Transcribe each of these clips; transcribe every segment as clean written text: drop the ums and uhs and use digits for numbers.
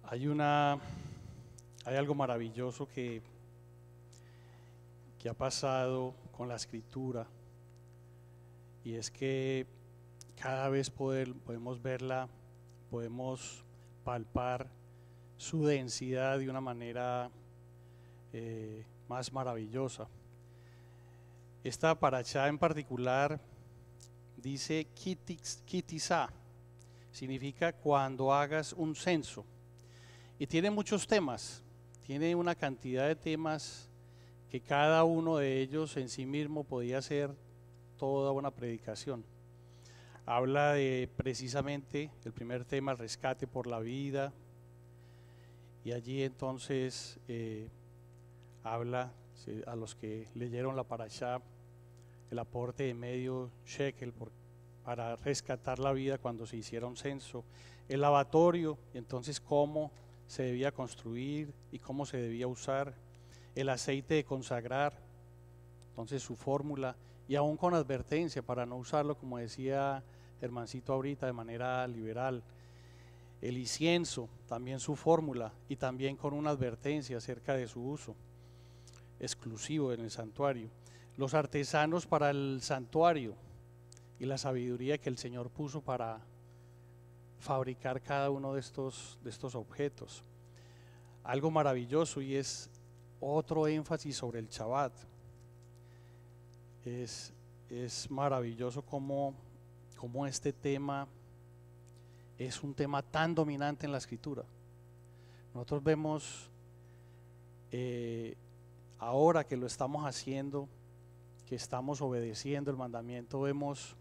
Hay hay algo maravilloso que ha pasado con la escritura, y es que cada vez podemos verla, podemos palpar su densidad de una manera más maravillosa. Esta parashá en particular dice kitizá, significa cuando hagas un censo, y tiene muchos temas, tiene una cantidad de temas que cada uno de ellos en sí mismo podía ser toda una predicación. Habla de precisamente el primer tema, el rescate por la vida, y allí entonces habla a los que leyeron la parashá el aporte de medio shekel para rescatar la vida cuando se hiciera un censo, el lavatorio, entonces cómo se debía construir y cómo se debía usar, el aceite de consagrar, entonces su fórmula, y aún con advertencia para no usarlo, como decía Hermancito ahorita, de manera liberal. El incienso, también su fórmula, y también con una advertencia acerca de su uso exclusivo en el santuario. Los artesanos para el santuario y la sabiduría que el Señor puso para fabricar cada uno de estos objetos. Algo maravilloso, y es otro énfasis sobre el Shabbat. Es maravilloso cómo este tema es un tema tan dominante en la escritura. Nosotros vemos ahora que lo estamos haciendo, que estamos obedeciendo el mandamiento, vemos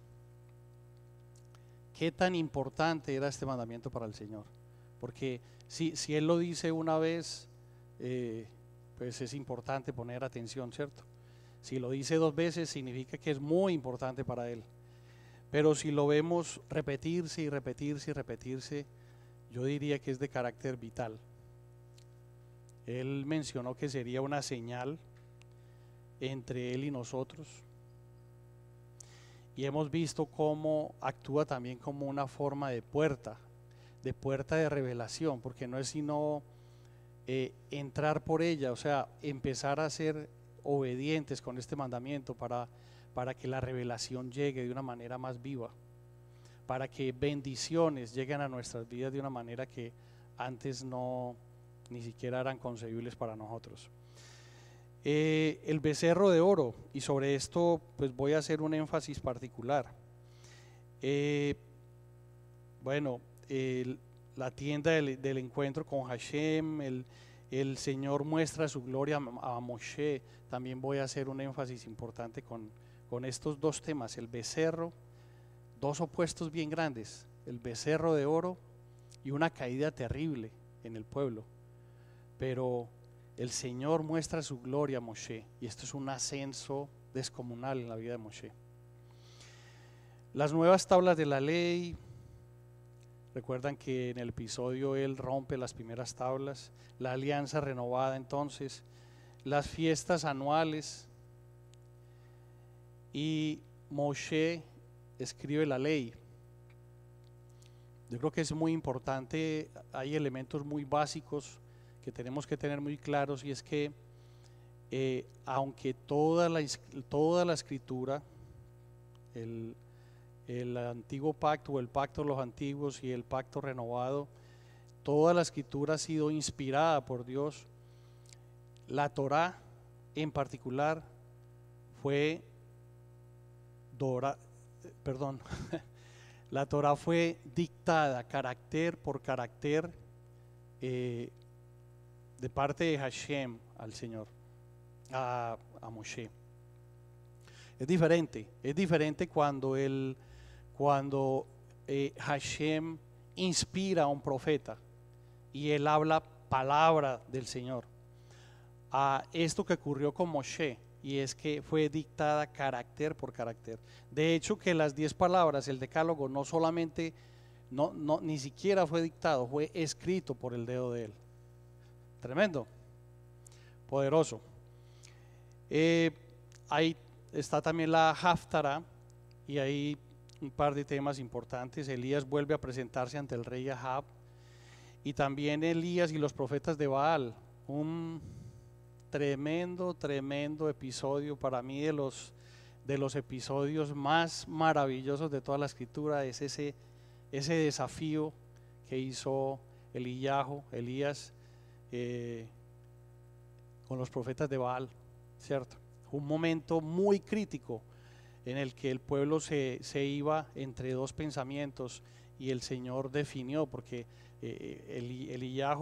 qué tan importante era este mandamiento para el Señor. Porque si Él lo dice una vez, pues es importante poner atención, ¿cierto? Si lo dice dos veces, significa que es muy importante para Él. Pero si lo vemos repetirse y repetirse y repetirse, yo diría que es de carácter vital. Él mencionó que sería una señal entre Él y nosotros, y hemos visto cómo actúa también como una forma de puerta de revelación, porque no es sino entrar por ella, o sea, empezar a ser obedientes con este mandamiento para que la revelación llegue de una manera más viva, para que bendiciones lleguen a nuestras vidas de una manera que antes ni siquiera eran concebibles para nosotros. El becerro de oro, y sobre esto pues voy a hacer un énfasis particular. Bueno, la tienda del encuentro con Hashem, el Señor muestra su gloria a Moshe. También voy a hacer un énfasis importante con estos dos temas, el becerro, dos opuestos bien grandes, el becerro de oro y una caída terrible en el pueblo, pero el Señor muestra su gloria a Moshe, y esto es un ascenso descomunal en la vida de Moshe. Las nuevas tablas de la ley, recuerdan que en el episodio él rompe las primeras tablas, la alianza renovada entonces, las fiestas anuales, y Moshe escribe la ley. Yo creo que es muy importante, hay elementos muy básicos que tenemos que tener muy claros, y es que aunque toda la escritura, el antiguo pacto o el pacto de los antiguos y el pacto renovado, toda la escritura ha sido inspirada por Dios, la Torá en particular la Torá fue dictada carácter por carácter de parte de Hashem al Señor, a Moshe. Es diferente cuando Hashem inspira a un profeta y él habla palabra del Señor, a esto que ocurrió con Moshe, y es que fue dictada carácter por carácter. De hecho, que las 10 palabras, el decálogo, no solamente, ni siquiera fue dictado, fue escrito por el dedo de él. Tremendo, poderoso. Ahí está también la Haftara, y hay un par de temas importantes. Elías vuelve a presentarse ante el rey Ahab, y también Elías y los profetas de Baal. Un tremendo episodio, para mí de los episodios más maravillosos de toda la escritura, es ese desafío que hizo Elías con los profetas de Baal, ¿cierto? Un momento muy crítico en el que el pueblo se iba entre dos pensamientos y el Señor definió, porque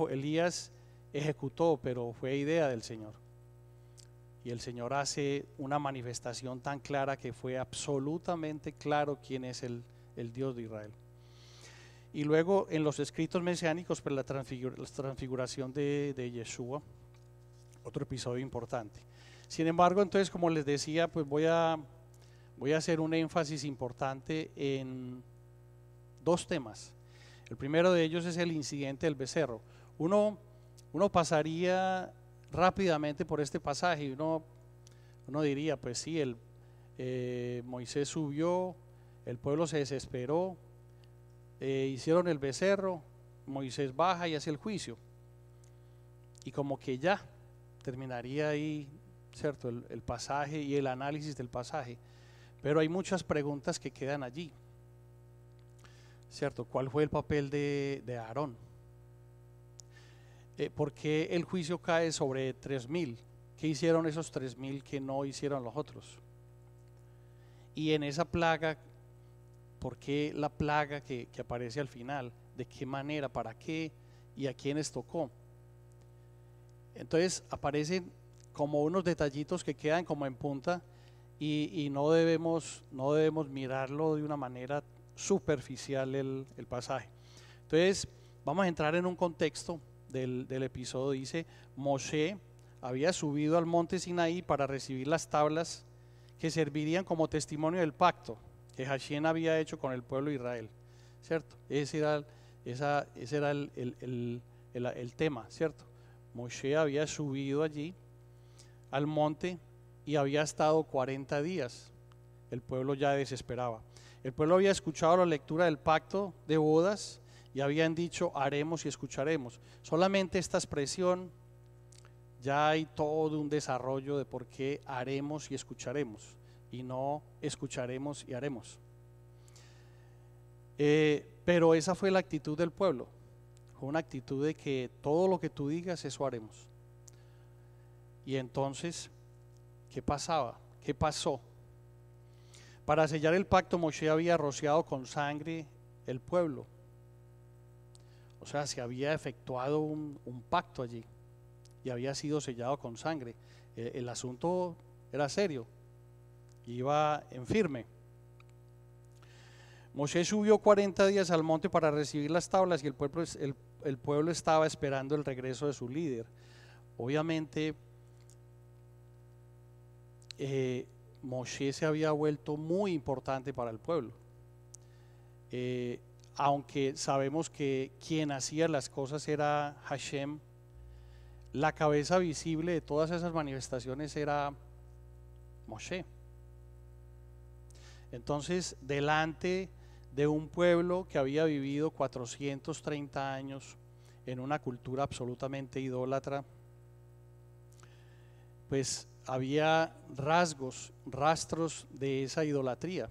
Elías ejecutó, pero fue idea del Señor. Y el Señor hace una manifestación tan clara que fue absolutamente claro quién es el Dios de Israel. Y luego en los escritos mesiánicos, pues la transfiguración de Yeshua, otro episodio importante. Sin embargo, entonces, como les decía, pues voy a hacer un énfasis importante en dos temas. El primero de ellos es el incidente del becerro. Uno pasaría rápidamente por este pasaje y uno diría, pues sí, Moisés subió, el pueblo se desesperó, hicieron el becerro, Moisés baja y hace el juicio, y como que ya terminaría ahí, ¿cierto? El pasaje y el análisis del pasaje. Pero hay muchas preguntas que quedan allí, ¿cierto? ¿Cuál fue el papel de Aarón? ¿Por qué el juicio cae sobre 3,000? ¿Qué hicieron esos 3,000 que no hicieron los otros? Y en esa plaga, ¿por qué la plaga que aparece al final? ¿De qué manera? ¿Para qué? ¿Y a quiénes tocó? Entonces aparecen como unos detallitos que quedan como en punta y no debemos mirarlo de una manera superficial el pasaje. Entonces vamos a entrar en un contexto del episodio. Dice: Moshe había subido al monte Sinaí para recibir las tablas que servirían como testimonio del pacto que Hashem había hecho con el pueblo de Israel, ¿cierto? Ese era el tema, ¿cierto? Moshe había subido allí al monte y había estado 40 días. El pueblo ya desesperaba. El pueblo había escuchado la lectura del pacto de bodas y habían dicho: haremos y escucharemos. Solamente esta expresión, ya hay todo un desarrollo de por qué haremos y escucharemos y no escucharemos y haremos. Pero esa fue la actitud del pueblo. Fue una actitud de que todo lo que tú digas, eso haremos. Y entonces, ¿qué pasaba? ¿Qué pasó? Para sellar el pacto, Moshe había rociado con sangre el pueblo. O sea, se había efectuado un pacto allí y había sido sellado con sangre. El asunto era serio, iba en firme. Moshe subió 40 días al monte para recibir las tablas y el pueblo estaba esperando el regreso de su líder. Obviamente, Moshe se había vuelto muy importante para el pueblo. Aunque sabemos que quien hacía las cosas era Hashem, la cabeza visible de todas esas manifestaciones era Moshe. Entonces, delante de un pueblo que había vivido 430 años en una cultura absolutamente idólatra, pues había rastros de esa idolatría.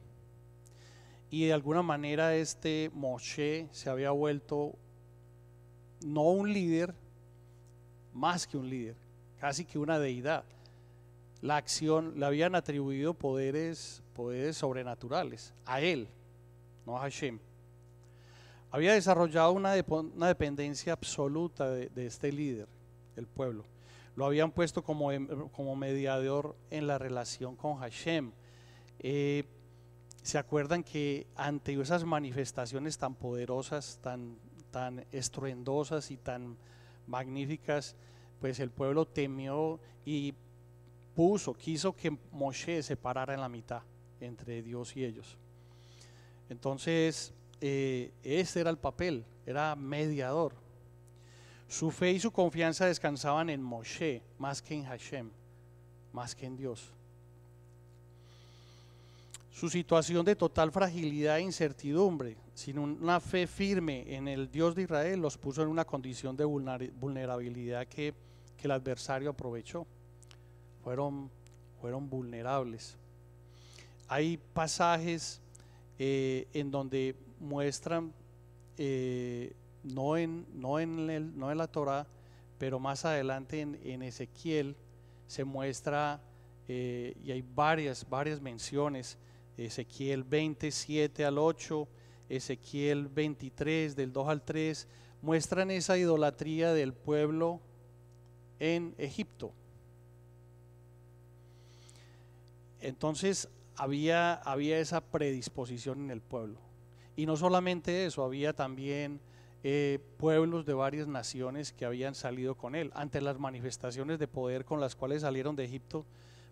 Y de alguna manera Moshe se había vuelto no un líder, más que un líder, casi que una deidad. La acción, le habían atribuido poderes sobrenaturales a él, no a Hashem. Había desarrollado una dependencia absoluta de este líder, el pueblo. Lo habían puesto como mediador en la relación con Hashem. ¿Se acuerdan que ante esas manifestaciones tan poderosas, tan estruendosas y tan magníficas, pues el pueblo temió y quiso que Moshe se parara en la mitad entre Dios y ellos? Entonces, ese era el papel, era mediador. Su fe y su confianza descansaban en Moshe más que en Hashem, más que en Dios. Su situación de total fragilidad e incertidumbre, sin una fe firme en el Dios de Israel, los puso en una condición de vulnerabilidad que el adversario aprovechó. Fueron vulnerables. Hay pasajes en donde muestran, no en la Torá, pero más adelante en Ezequiel se muestra, y hay varias menciones. Ezequiel 27 al 8, Ezequiel 23 del 2 al 3, muestran esa idolatría del pueblo en Egipto. Entonces había esa predisposición en el pueblo. Y no solamente eso, había también pueblos de varias naciones que habían salido con él. Ante las manifestaciones de poder con las cuales salieron de Egipto,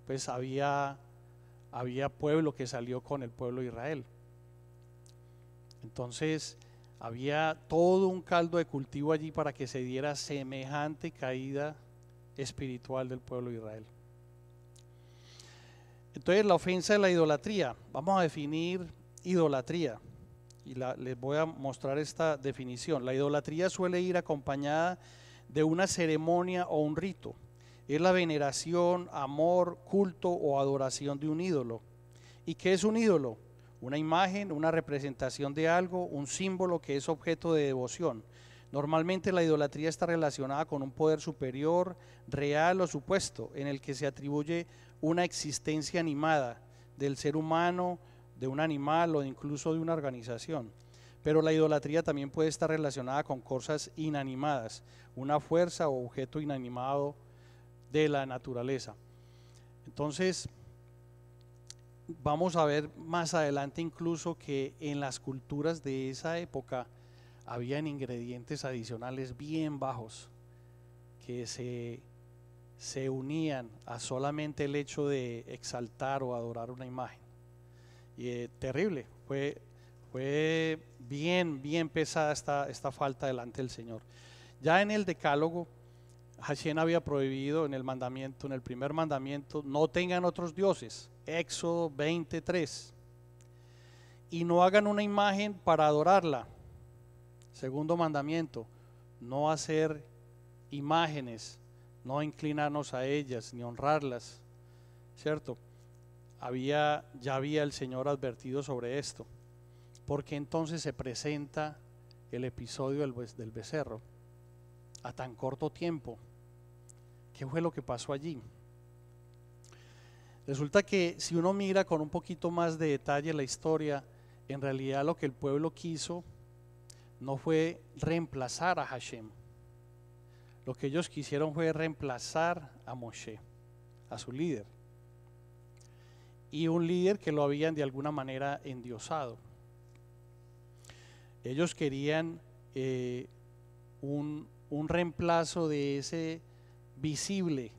pues había pueblo que salió con el pueblo de Israel. Entonces había todo un caldo de cultivo allí para que se diera semejante caída espiritual del pueblo de Israel. Entonces, la ofensa de la idolatría. Vamos a definir idolatría y les voy a mostrar esta definición. La idolatría suele ir acompañada de una ceremonia o un rito. Es la veneración, amor, culto o adoración de un ídolo. ¿Y qué es un ídolo? Una imagen, una representación de algo, un símbolo que es objeto de devoción. Normalmente la idolatría está relacionada con un poder superior, real o supuesto, en el que se atribuye una existencia animada del ser humano, de un animal o incluso de una organización. Pero la idolatría también puede estar relacionada con cosas inanimadas, una fuerza o objeto inanimado de la naturaleza. Entonces, vamos a ver más adelante incluso que en las culturas de esa época habían ingredientes adicionales bien bajos que se unían a solamente el hecho de exaltar o adorar una imagen. Y terrible, fue bien pesada esta falta delante del Señor. Ya en el Decálogo, Hashem había prohibido en el primer mandamiento, no tengan otros dioses, Éxodo 23, y no hagan una imagen para adorarla. Segundo mandamiento, no hacer imágenes, no inclinarnos a ellas ni honrarlas, ¿cierto? Ya había el Señor advertido sobre esto, porque entonces se presenta el episodio del becerro a tan corto tiempo. ¿Qué fue lo que pasó allí? Resulta que si uno mira con un poquito más de detalle la historia, en realidad lo que el pueblo quiso no fue reemplazar a Hashem. Lo que ellos quisieron fue reemplazar a Moshe, a su líder, y un líder que lo habían de alguna manera endiosado. Ellos querían un reemplazo de ese visible,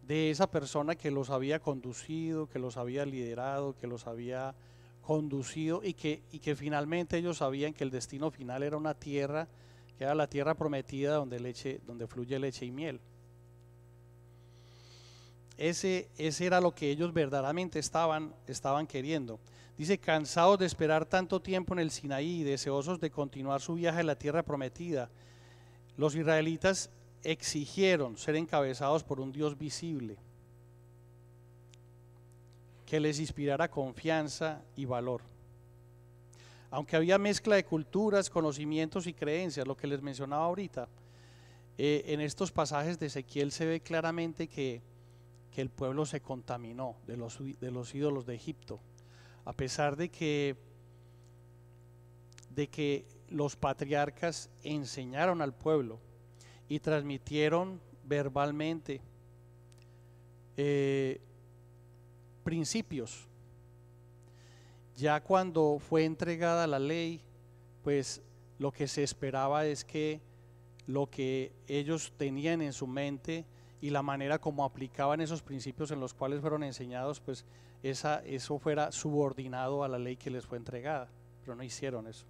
de esa persona que los había conducido, que los había liderado, que los había conducido y que finalmente ellos sabían que el destino final era una tierra, que era la tierra prometida donde fluye leche y miel. Ese era lo que ellos verdaderamente estaban queriendo. Dice, cansados de esperar tanto tiempo en el Sinaí y deseosos de continuar su viaje a la tierra prometida, los israelitas exigieron ser encabezados por un Dios visible que les inspirara confianza y valor. Aunque había mezcla de culturas, conocimientos y creencias, lo que les mencionaba ahorita, en estos pasajes de Ezequiel se ve claramente que el pueblo se contaminó de los ídolos de Egipto, a pesar de que los patriarcas enseñaron al pueblo y transmitieron verbalmente principios. Ya cuando fue entregada la ley, pues lo que se esperaba es que lo que ellos tenían en su mente y la manera como aplicaban esos principios en los cuales fueron enseñados, pues eso fuera subordinado a la ley que les fue entregada, pero no hicieron eso.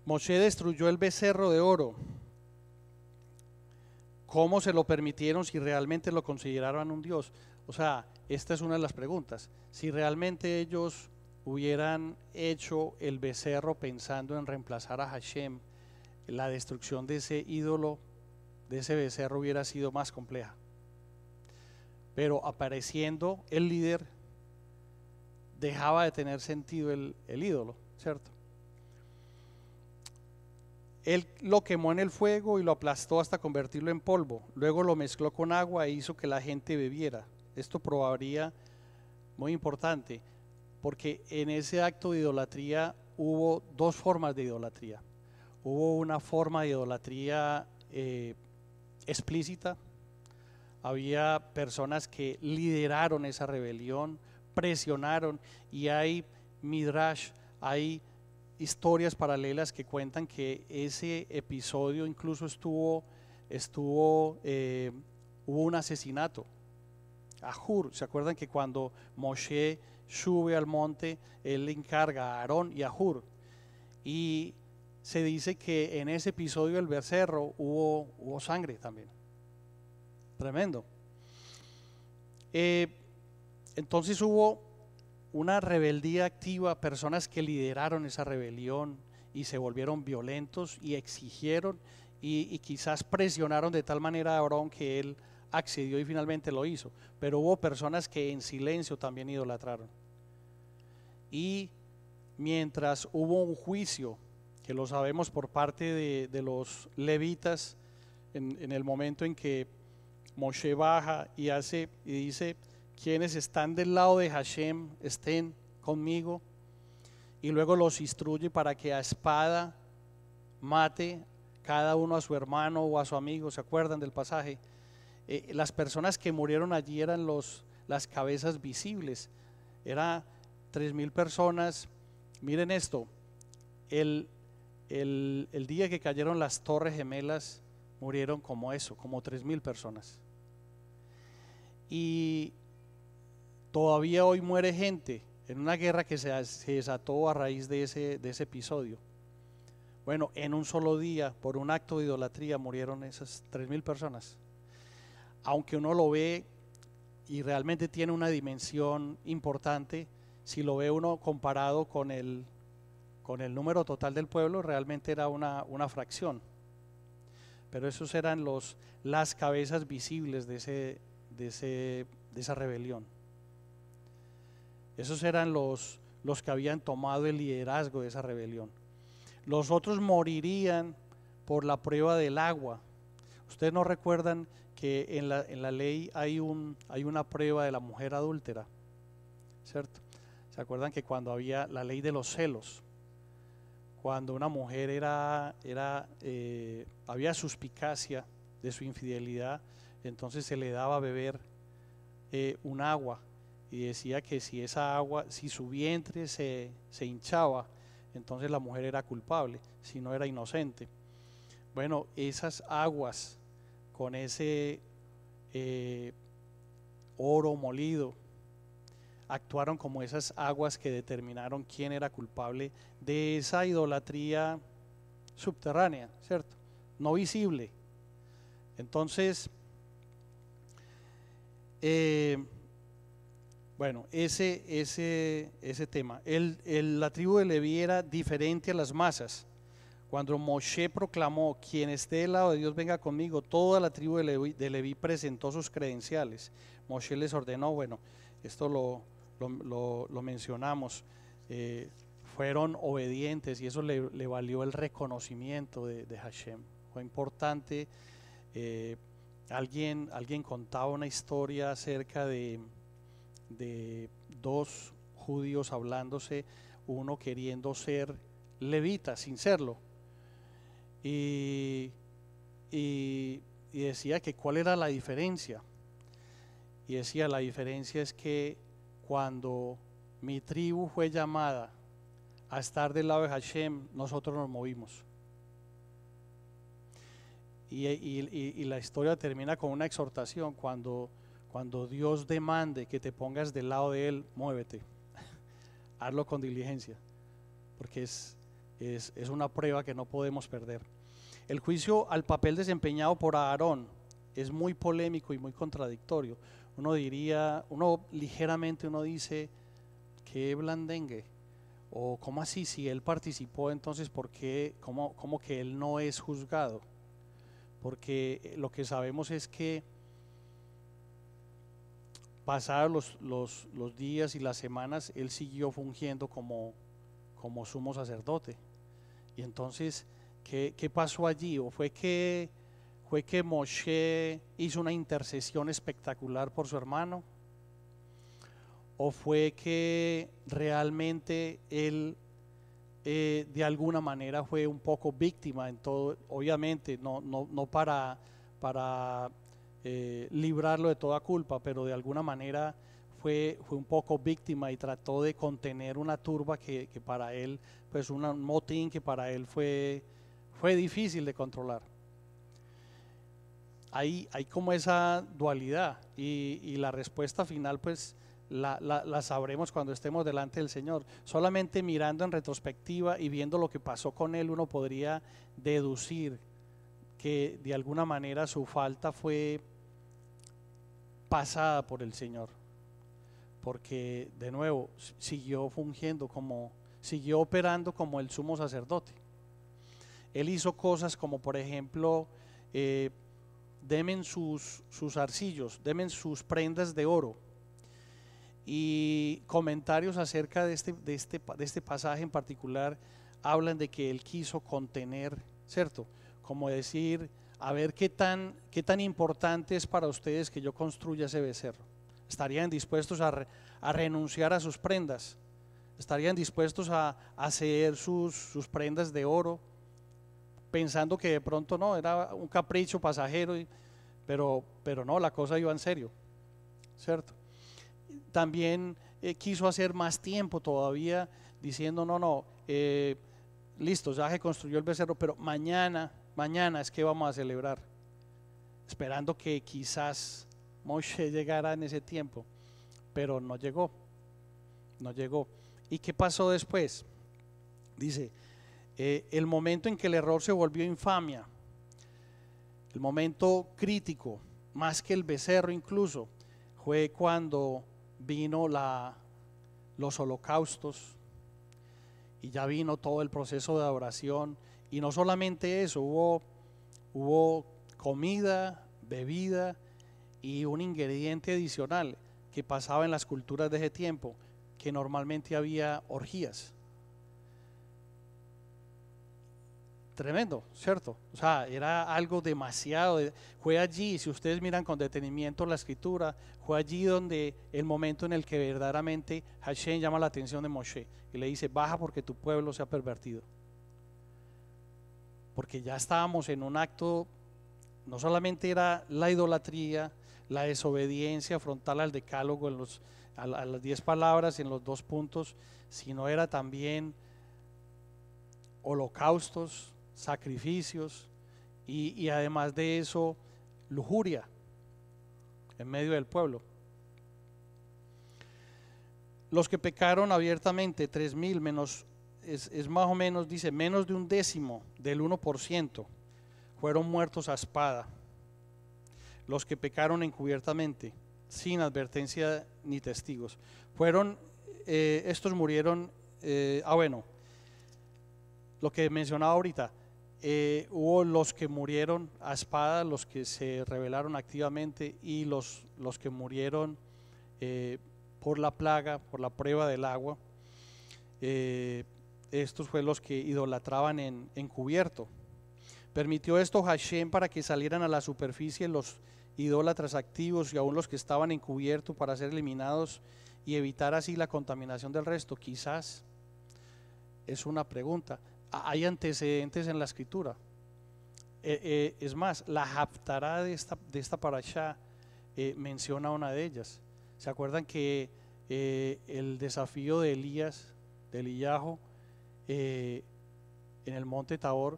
Moshe destruyó el becerro de oro ¿Cómo se lo permitieron si realmente lo consideraban un Dios? O sea, esta es una de las preguntas. Si realmente ellos hubieran hecho el becerro pensando en reemplazar a Hashem, la destrucción de ese ídolo, de ese becerro, hubiera sido más compleja. Pero apareciendo el líder, dejaba de tener sentido el ídolo, ¿cierto? Él lo quemó en el fuego y lo aplastó hasta convertirlo en polvo. Luego lo mezcló con agua e hizo que la gente bebiera. Esto probaría, muy importante, porque en ese acto de idolatría hubo dos formas de idolatría. Hubo una forma de idolatría explícita. Había personas que lideraron esa rebelión, presionaron, y hay midrash, hay historias paralelas que cuentan que ese episodio incluso hubo un asesinato. Ahur, ¿se acuerdan que cuando Moshe sube al monte, él le encarga a Aarón y a Hur? Y se dice que en ese episodio del becerro hubo sangre también. Tremendo. Entonces hubo una rebeldía activa, personas que lideraron esa rebelión y se volvieron violentos y exigieron y quizás presionaron de tal manera a Aarón que él accedió y finalmente lo hizo. Pero hubo personas que en silencio también idolatraron. Y mientras hubo un juicio, que lo sabemos por parte de los levitas, en el momento en que Moshe baja y dice: quienes están del lado de Hashem estén conmigo, y luego los instruye para que a espada mate cada uno a su hermano o a su amigo. ¿Se acuerdan del pasaje? Las personas que murieron allí eran las cabezas visibles, era 3,000 personas. Miren esto, el día que cayeron las Torres Gemelas murieron como 3,000 personas. Y todavía hoy muere gente en una guerra que se desató a raíz de ese episodio. Bueno, en un solo día, por un acto de idolatría, murieron esas 3,000 personas. Aunque uno lo ve y realmente tiene una dimensión importante, si lo ve uno comparado con el número total del pueblo, realmente era una fracción. Pero esos eran las cabezas visibles de esa rebelión. Esos eran los que habían tomado el liderazgo de esa rebelión. Los otros morirían por la prueba del agua. Ustedes no recuerdan que en la ley hay una prueba de la mujer adúltera, ¿cierto? ¿Se acuerdan que cuando había la ley de los celos, cuando una mujer había suspicacia de su infidelidad, entonces se le daba a beber un agua, y decía que si su vientre se hinchaba, entonces la mujer era culpable, si no era inocente. Bueno, esas aguas con ese oro molido actuaron como esas aguas que determinaron quién era culpable de esa idolatría subterránea, ¿cierto? No visible. Entonces, bueno, ese tema. La tribu de Leví era diferente a las masas. Cuando Moshe proclamó: quien esté del lado de Dios venga conmigo, toda la tribu de Leví presentó sus credenciales. Moshe les ordenó, bueno, esto lo mencionamos, fueron obedientes, y eso le valió el reconocimiento de Hashem. Fue importante. Alguien contaba una historia acerca de dos judíos hablándose, uno queriendo ser levita sin serlo, y decía que cuál era la diferencia, y decía: la diferencia es que cuando mi tribu fue llamada a estar del lado de Hashem, nosotros nos movimos. Y la historia termina con una exhortación: cuando Dios demande que te pongas del lado de Él, muévete, hazlo con diligencia, porque es una prueba que no podemos perder. El juicio al papel desempeñado por Aarón es muy polémico y muy contradictorio. Uno diría, uno ligeramente uno dice, qué blandengue, o cómo así, si él participó, entonces ¿por qué, cómo que él no es juzgado? Porque lo que sabemos es que pasados los días y las semanas, él siguió fungiendo como sumo sacerdote. Y entonces, ¿qué pasó allí? ¿O fue que Moshe hizo una intercesión espectacular por su hermano? ¿O fue que realmente él de alguna manera fue un poco víctima en todo? Obviamente no para librarlo de toda culpa, pero de alguna manera fue un poco víctima y trató de contener una turba que para él, pues un motín que para él fue difícil de controlar. Hay como esa dualidad y la respuesta final pues la sabremos cuando estemos delante del Señor. Solamente mirando en retrospectiva y viendo lo que pasó con él, uno podría deducir que de alguna manera su falta fue pasada por el Señor, porque de nuevo siguió fungiendo siguió operando como el sumo sacerdote. Él hizo cosas como, por ejemplo, demen sus arcillos, demen sus prendas de oro. Y comentarios acerca de este pasaje en particular hablan de que él quiso contener, ¿cierto? Como decir, a ver qué tan importante es para ustedes que yo construya ese becerro. ¿Estarían dispuestos a renunciar a sus prendas? ¿Estarían dispuestos a ceder sus prendas de oro? Pensando que de pronto no, era un capricho pasajero, pero no, la cosa iba en serio, ¿cierto? También quiso hacer más tiempo todavía, diciendo listo, ya se construyó el becerro, pero mañana es que vamos a celebrar, esperando que quizás Moshe llegara en ese tiempo, pero no llegó. ¿Y qué pasó después? Dice, el momento en que el error se volvió infamia, el momento crítico, más que el becerro incluso, fue cuando vino los holocaustos y ya vino todo el proceso de adoración. Y no solamente eso, hubo comida, bebida y un ingrediente adicional que pasaba en las culturas de ese tiempo, que normalmente había orgías. Tremendo, ¿cierto? O sea, era algo demasiado. Fue allí, si ustedes miran con detenimiento la escritura, fue allí donde el momento en el que verdaderamente Hashem llama la atención de Moshe y le dice, baja porque tu pueblo se ha pervertido. Porque ya estábamos en un acto, no solamente era la idolatría, la desobediencia frontal al decálogo, a las 10 palabras en los 2 puntos, sino era también holocaustos, sacrificios y además de eso lujuria en medio del pueblo. Los que pecaron abiertamente, 3,000 menos, es más o menos, dice, menos de 1/10 del 1%, fueron muertos a espada. Los que pecaron encubiertamente, sin advertencia ni testigos, estos murieron, lo que mencionaba ahorita, hubo los que murieron a espada, los que se rebelaron activamente, y los que murieron por la plaga, por la prueba del agua. Estos fueron los que idolatraban en encubierto. Permitió esto Hashem para que salieran a la superficie los idólatras activos y aún los que estaban encubierto, para ser eliminados y evitar así la contaminación del resto. Quizás es una pregunta. Hay antecedentes en la escritura. Es más, la Haftará de esta parashá menciona una de ellas. ¿Se acuerdan que el desafío de Elías, de Eliyahu, en el monte Tabor,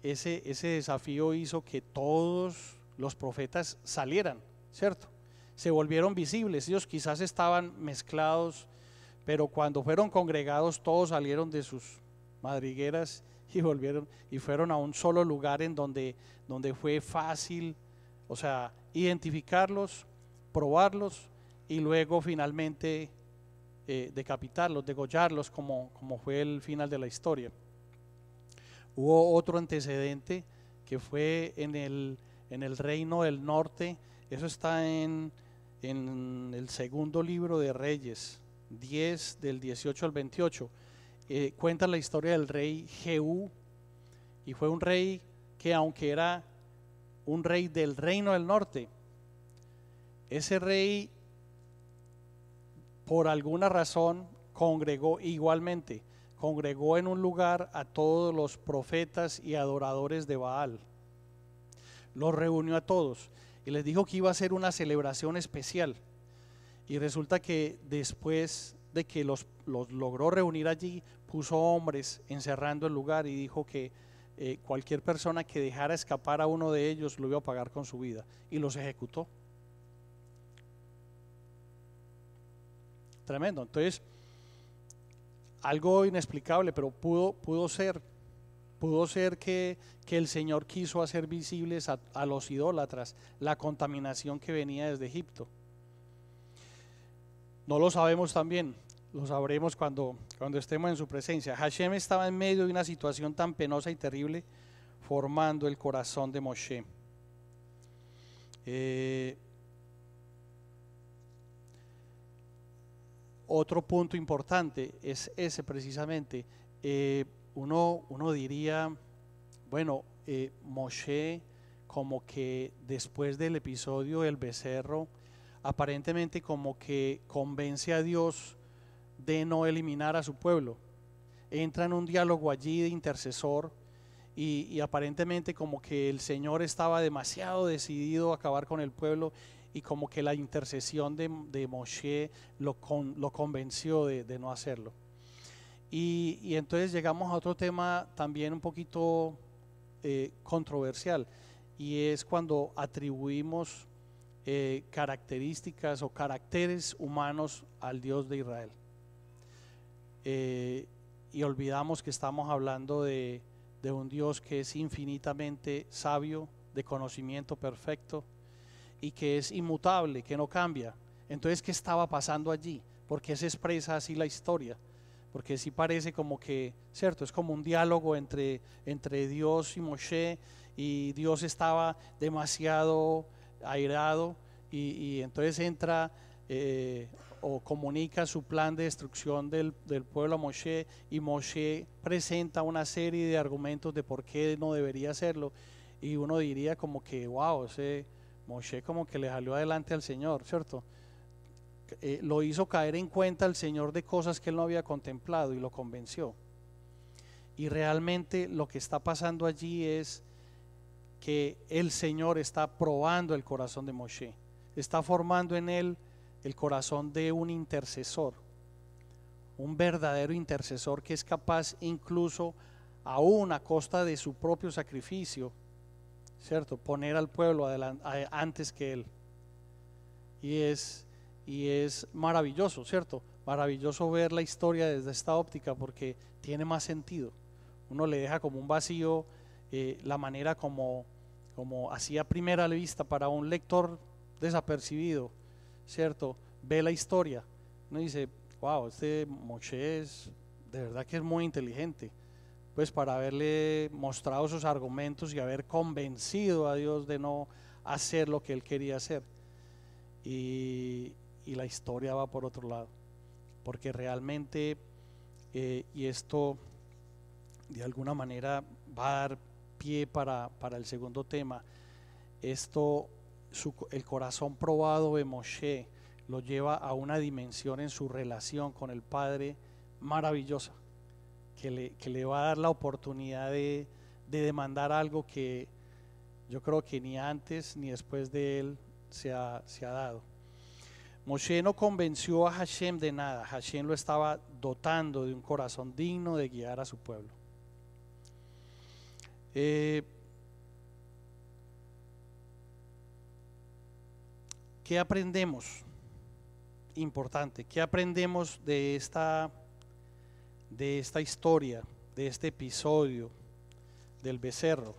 ese desafío hizo que todos los profetas salieran, ¿cierto? Se volvieron visibles. Ellos quizás estaban mezclados, pero cuando fueron congregados todos salieron de sus madrigueras y volvieron y fueron a un solo lugar en donde fue fácil O sea, identificarlos, probarlos y luego finalmente decapitarlos, degollarlos como fue el final de la historia. Hubo otro antecedente que fue en el reino del norte. Eso está en el segundo libro de Reyes 10 del 18 al 28. Cuenta la historia del rey Jehú, y fue un rey que, aunque era un rey del reino del norte, ese rey por alguna razón congregó en un lugar a todos los profetas y adoradores de Baal. Los reunió a todos y les dijo que iba a hacer una celebración especial. Y resulta que después de que los logró reunir allí, puso hombres encerrando el lugar y dijo que cualquier persona que dejara escapar a uno de ellos lo iba a pagar con su vida, y los ejecutó. Tremendo. Entonces, algo inexplicable, pero pudo ser que el Señor quiso hacer visibles a los idólatras la contaminación que venía desde Egipto. No lo sabemos también, lo sabremos cuando estemos en su presencia. Hashem estaba en medio de una situación tan penosa y terrible, formando el corazón de Moshe. Otro punto importante es ese precisamente. Uno diría, bueno, Moshe, como que después del episodio del becerro, aparentemente como que convence a Dios de no eliminar a su pueblo. Entra en un diálogo allí de intercesor, y aparentemente como que el Señor estaba demasiado decidido a acabar con el pueblo, y como que la intercesión de Moshe lo convenció de no hacerlo. Y entonces llegamos a otro tema también un poquito controversial, y es cuando atribuimos características o caracteres humanos al Dios de Israel, y olvidamos que estamos hablando de un Dios que es infinitamente sabio, de conocimiento perfecto, y que es inmutable, que no cambia. Entonces, ¿qué estaba pasando allí? ¿Por qué se expresa así la historia? Porque sí parece como que, cierto, es como un diálogo entre Dios y Moshe, y Dios estaba demasiado airado, y entonces entra o comunica su plan de destrucción del pueblo a Moshe, y Moshe presenta una serie de argumentos de por qué no debería hacerlo, y uno diría como que wow, ese Moshe como que le salió adelante al Señor, ¿cierto? Lo hizo caer en cuenta al Señor de cosas que él no había contemplado y lo convenció. Y realmente lo que está pasando allí es que el Señor está probando el corazón de Moshe, está formando en él el corazón de un intercesor, un verdadero intercesor que es capaz, incluso aún a costa de su propio sacrificio, ¿cierto?, poner al pueblo antes que él. Y es maravilloso, ¿cierto? Maravilloso ver la historia desde esta óptica, porque tiene más sentido. Uno le deja como un vacío la manera como así a primera vista para un lector desapercibido, ¿cierto? Ve la historia, uno dice, wow, este Moshe es de verdad que es muy inteligente, pues para haberle mostrado sus argumentos y haber convencido a Dios de no hacer lo que él quería hacer. Y la historia va por otro lado, porque realmente y esto de alguna manera va a dar pie para el segundo tema. El corazón probado de Moshe lo lleva a una dimensión en su relación con el Padre maravillosa, que le va a dar la oportunidad de demandar algo que yo creo que ni antes ni después de él se ha dado. Moshe no convenció a Hashem de nada. Hashem lo estaba dotando de un corazón digno de guiar a su pueblo. ¿Qué aprendemos? Importante, ¿qué aprendemos de esta historia, de este episodio del becerro?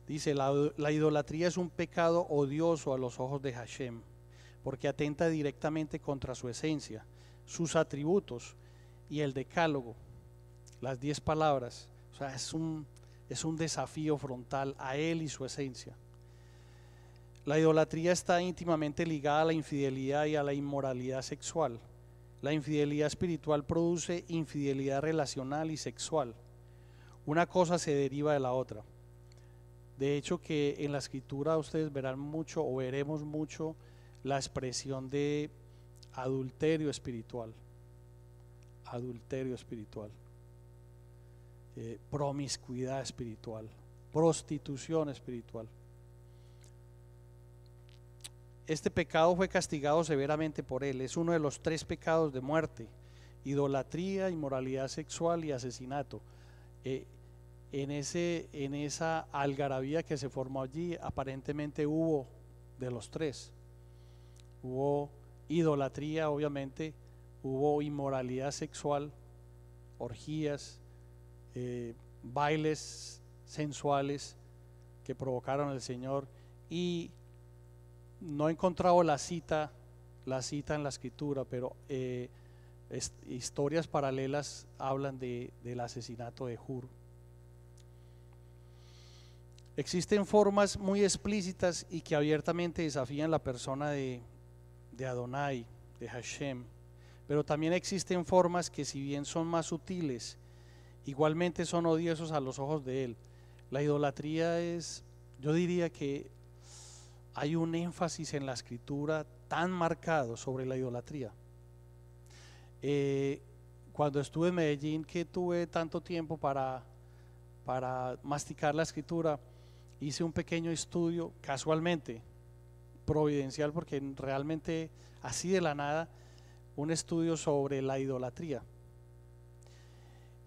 Dice, la idolatría es un pecado odioso a los ojos de Hashem, porque atenta directamente contra su esencia, sus atributos y el decálogo, las 10 palabras. O sea, es un desafío frontal a él y su esencia. La idolatría está íntimamente ligada a la infidelidad y a la inmoralidad sexual. La infidelidad espiritual produce infidelidad relacional y sexual. Una cosa se deriva de la otra. De hecho, que en la escritura ustedes verán mucho o veremos mucho la expresión de adulterio espiritual, promiscuidad espiritual, prostitución espiritual. Este pecado fue castigado severamente por él. Es uno de los 3 pecados de muerte: idolatría, inmoralidad sexual y asesinato. En esa algarabía que se formó allí, aparentemente hubo de los 3. Hubo idolatría, obviamente, hubo inmoralidad sexual, orgías, bailes sensuales que provocaron al Señor, y no he encontrado la cita en la escritura, pero historias paralelas hablan del asesinato de Hur. Existen formas muy explícitas y que abiertamente desafían la persona de Adonai, de Hashem, pero también existen formas que, si bien son más sutiles, igualmente son odiosos a los ojos de él. La idolatría yo diría que hay un énfasis en la escritura tan marcado sobre la idolatría. Cuando estuve en Medellín, que tuve tanto tiempo para masticar la escritura, hice un pequeño estudio, casualmente, providencial, porque realmente así de la nada, un estudio sobre la idolatría,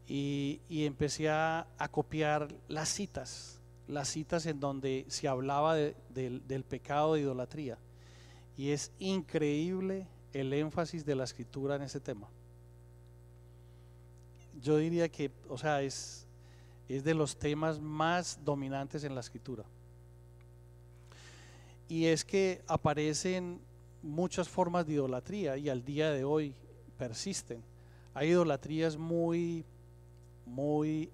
y empecé a copiar las citas en donde se hablaba del pecado de idolatría, y es increíble el énfasis de la escritura en ese tema. Yo diría que, o sea, es de los temas más dominantes en la escritura. Y es que aparecen muchas formas de idolatría y al día de hoy persisten. Hay idolatrías muy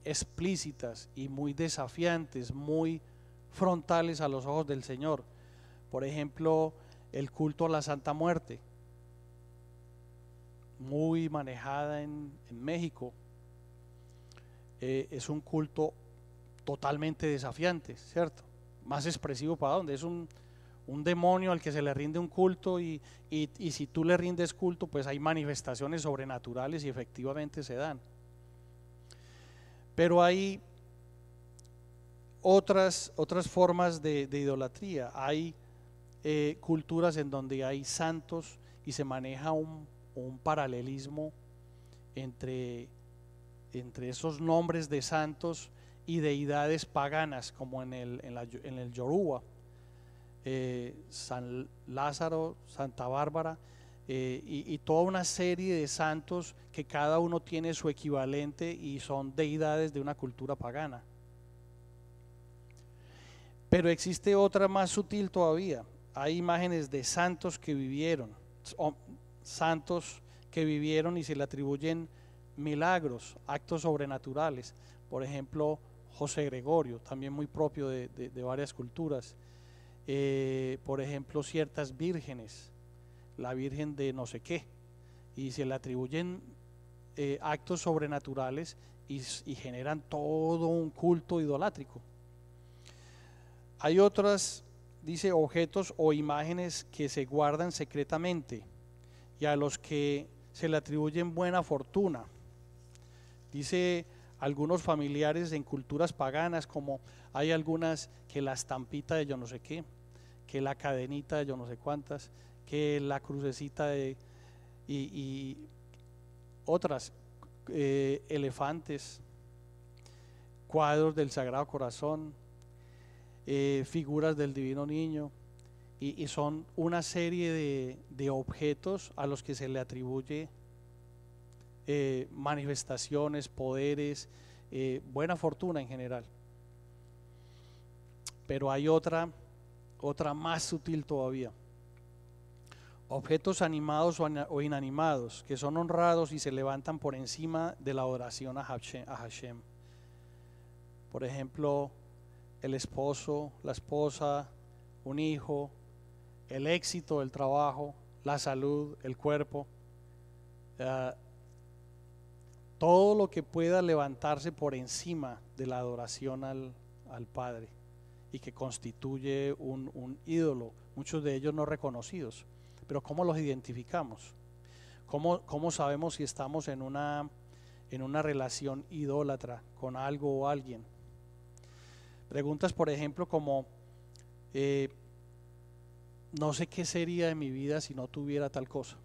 explícitas y muy desafiantes, muy frontales a los ojos del Señor. Por ejemplo, el culto a la Santa Muerte, muy manejada en México. Es un culto totalmente desafiante, ¿cierto? Más expresivo para dónde, es un demonio al que se le rinde un culto, y si tú le rindes culto, pues hay manifestaciones sobrenaturales y efectivamente se dan. Pero hay otras formas de idolatría. Hay culturas en donde hay santos y se maneja un paralelismo entre esos nombres de santos y deidades paganas, como en el Yoruba, San Lázaro, Santa Bárbara, y toda una serie de santos que cada uno tiene su equivalente y son deidades de una cultura pagana. Pero existe otra más sutil todavía. Hay imágenes de santos que vivieron, y se le atribuyen milagros, actos sobrenaturales. Por ejemplo, José Gregorio, también muy propio de varias culturas. Por ejemplo, ciertas vírgenes, la Virgen de no sé qué, y se le atribuyen actos sobrenaturales y generan todo un culto idolátrico. Hay otras, dice, objetos o imágenes que se guardan secretamente y a los que se le atribuyen buena fortuna. Dice, algunos familiares en culturas paganas, como hay algunas que la estampita de yo no sé qué, que la cadenita de yo no sé cuántas, que la crucecita y otras, elefantes, cuadros del Sagrado Corazón, figuras del Divino Niño, y son una serie de objetos a los que se le atribuye manifestaciones, poderes, buena fortuna en general. Pero hay otra más sutil todavía. Objetos animados o inanimados que son honrados y se levantan por encima de la adoración a Hashem. Por ejemplo, el esposo, la esposa, un hijo, el éxito del trabajo, la salud, el cuerpo, todo lo que pueda levantarse por encima de la adoración al Padre y que constituye un ídolo, muchos de ellos no reconocidos. Pero ¿cómo los identificamos? ¿Cómo sabemos si estamos en una relación idólatra con algo o alguien? Preguntas, por ejemplo, como no sé qué sería de mi vida si no tuviera tal cosa.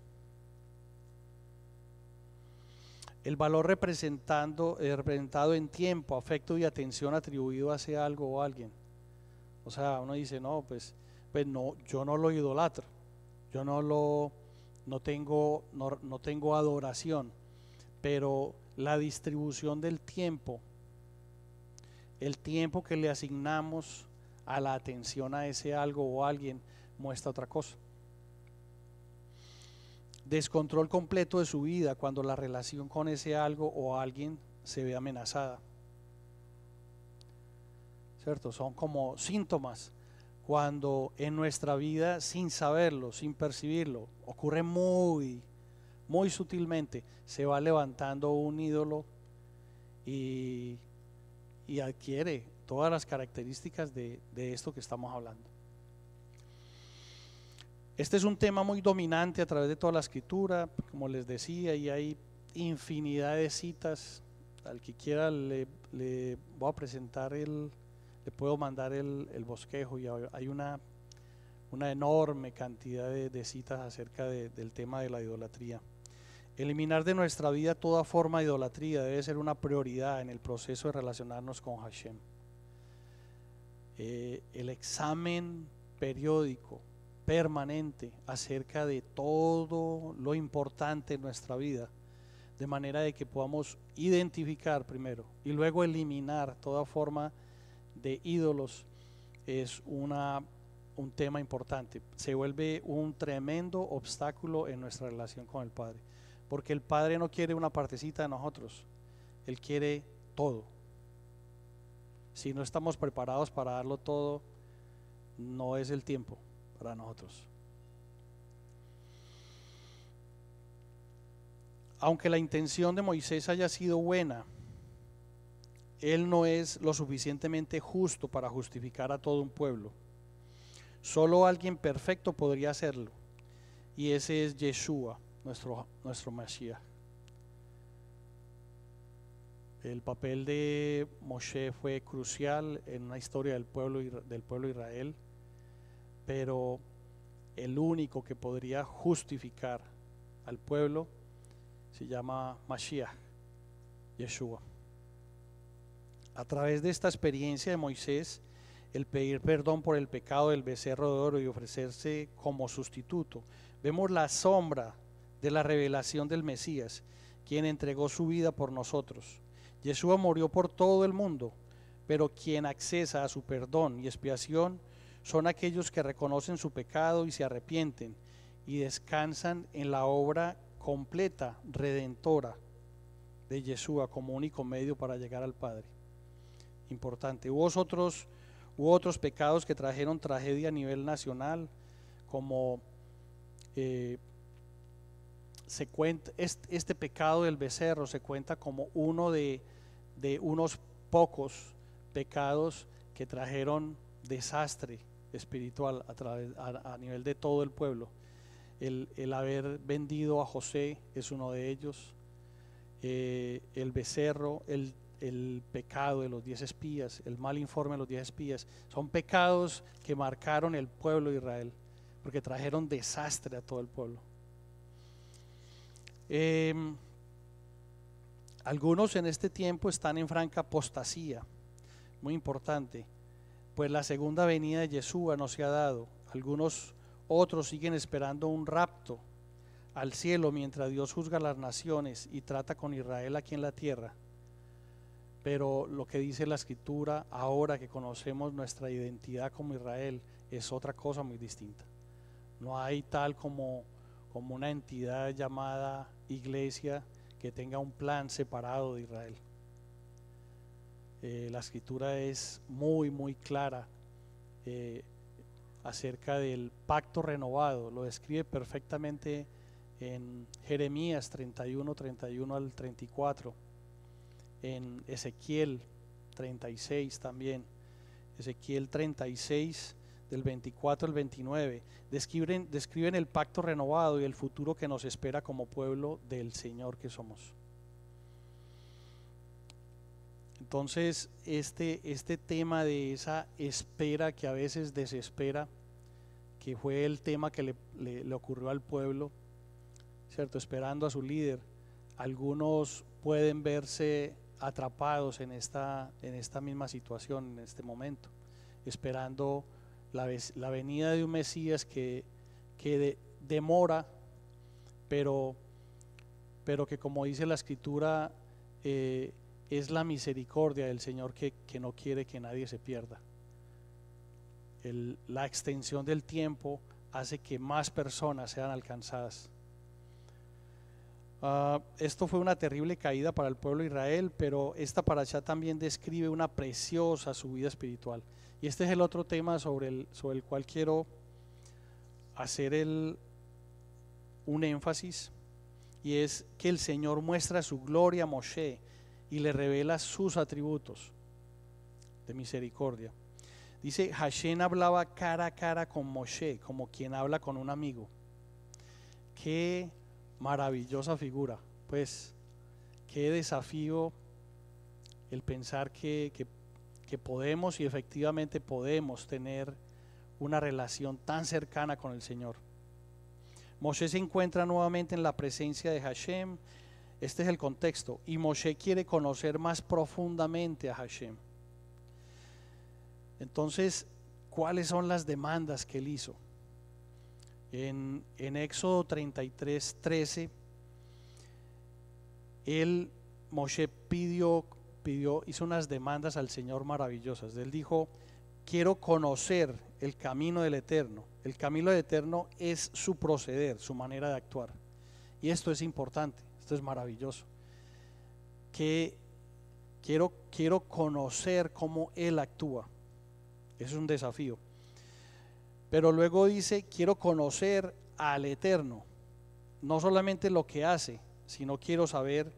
El valor representado en tiempo, afecto y atención atribuido hacia algo o alguien. O sea, uno dice, no, pues no, yo no lo idolatro, yo no tengo adoración, pero la distribución del tiempo, el tiempo que le asignamos a la atención a ese algo o alguien, muestra otra cosa. Descontrol completo de su vida cuando la relación con ese algo o alguien se ve amenazada. ¿Cierto? Son como síntomas cuando en nuestra vida, sin saberlo, sin percibirlo, ocurre muy sutilmente, se va levantando un ídolo y adquiere todas las características de esto que estamos hablando. Este es un tema muy dominante a través de toda la escritura, como les decía, y hay infinidad de citas. Al que quiera le voy a presentar le puedo mandar el bosquejo, y hay una enorme cantidad de citas acerca del tema de la idolatría. Eliminar de nuestra vida toda forma de idolatría debe ser una prioridad en el proceso de relacionarnos con Hashem. El examen periódico, permanente, acerca de todo lo importante en nuestra vida, de manera de que podamos identificar primero y luego eliminar toda forma de ídolos, es un tema importante. Se vuelve un tremendo obstáculo en nuestra relación con el Padre, porque el Padre no quiere una partecita de nosotros, Él quiere todo. Si no estamos preparados para darlo todo, no es el tiempo para nosotros. Aunque la intención de Moisés haya sido buena, él no es lo suficientemente justo para justificar a todo un pueblo. Solo alguien perfecto podría hacerlo, y ese es Yeshua, nuestro Mashiach. El papel de Moshe fue crucial en una historia del pueblo de Israel, pero el único que podría justificar al pueblo se llama Mashiach, Yeshua. A través de esta experiencia de Moisés, el pedir perdón por el pecado del becerro de oro y ofrecerse como sustituto, vemos la sombra de la revelación del Mesías, quien entregó su vida por nosotros. Yeshua murió por todo el mundo, pero quien accesa a su perdón y expiación son aquellos que reconocen su pecado y se arrepienten y descansan en la obra completa, redentora de Yeshua como único medio para llegar al Padre. Importante. Hubo otros pecados que trajeron tragedia a nivel nacional, como se cuenta, este pecado del becerro se cuenta como uno de unos pocos pecados que trajeron desastre espiritual a nivel de todo el pueblo. El haber vendido a José es uno de ellos. El becerro, el pecado de los 10 espías, el mal informe de los 10 espías, son pecados que marcaron el pueblo de Israel, porque trajeron desastre a todo el pueblo. Algunos en este tiempo están en franca apostasía, muy importante, pues la segunda venida de Yeshua no se ha dado. Algunos otros siguen esperando un rapto al cielo mientras Dios juzga las naciones y trata con Israel aquí en la tierra. pero lo que dice la Escritura, ahora que conocemos nuestra identidad como Israel, es otra cosa muy distinta. No hay tal como una entidad llamada iglesia que tenga un plan separado de Israel. La Escritura es muy clara acerca del pacto renovado. Lo describe perfectamente en Jeremías 31 al 34, en Ezequiel 36 también. Ezequiel 36 del 24 al 29 describen el pacto renovado y el futuro que nos espera como pueblo del Señor que somos. Entonces este tema de esa espera que a veces desespera, que fue el tema que le ocurrió al pueblo, ¿cierto? Esperando a su líder. Algunos pueden verse atrapados en esta misma situación, en este momento, esperando la venida de un Mesías que demora, pero que, como dice la Escritura, es la misericordia del Señor que no quiere que nadie se pierda. La extensión del tiempo hace que más personas sean alcanzadas. Esto fue una terrible caída para el pueblo de Israel, pero esta parashá también describe una preciosa subida espiritual. Y este es el otro tema sobre el cual quiero hacer un énfasis, y es que el Señor muestra su gloria a Moshe y le revela sus atributos de misericordia. Dice, Hashem hablaba cara a cara con Moshe, como quien habla con un amigo. Qué maravillosa figura, pues, qué desafío el pensar que podemos, y efectivamente podemos tener una relación tan cercana con el Señor. Moshe se encuentra nuevamente en la presencia de Hashem. Este es el contexto, y Moshe quiere conocer más profundamente a Hashem. Entonces, ¿cuáles son las demandas que él hizo? En Éxodo 33:13, Moshe hizo unas demandas al Señor maravillosas. Él dijo, quiero conocer el camino del Eterno. El camino del Eterno es su proceder, su manera de actuar. Y esto es importante, esto es maravilloso. Que quiero conocer cómo Él actúa. Eso es un desafío. Pero luego dice, quiero conocer al Eterno. No solamente lo que hace, sino quiero saber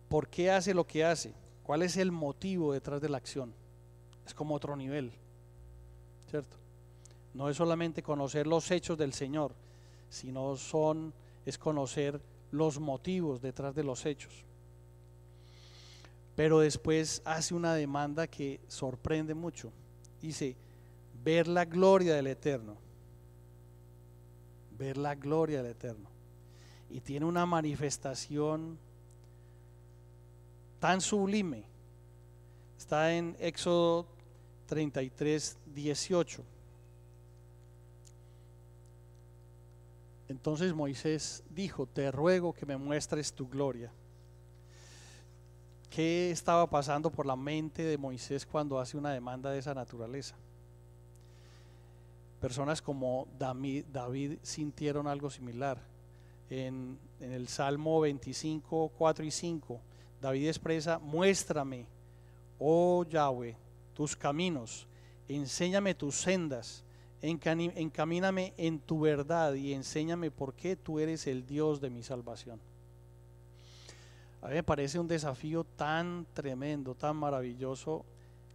por qué hace lo que hace. ¿Cuál es el motivo detrás de la acción? Es como otro nivel, ¿cierto? No es solamente conocer los hechos del Señor, sino es conocer los motivos detrás de los hechos. Pero después hace una demanda que sorprende mucho. Dice, ver la gloria del Eterno. Ver la gloria del Eterno. Y tiene una manifestación tan sublime. Está en Éxodo 33:18. Entonces Moisés dijo, te ruego que me muestres tu gloria. ¿Qué estaba pasando por la mente de Moisés cuando hace una demanda de esa naturaleza? Personas como David sintieron algo similar. En el Salmo 25, 4 y 5, David expresa, muéstrame, oh Yahweh, tus caminos, enséñame tus sendas, encamíname en tu verdad y enséñame por qué tú eres el Dios de mi salvación. A mí me parece un desafío tan tremendo, tan maravilloso,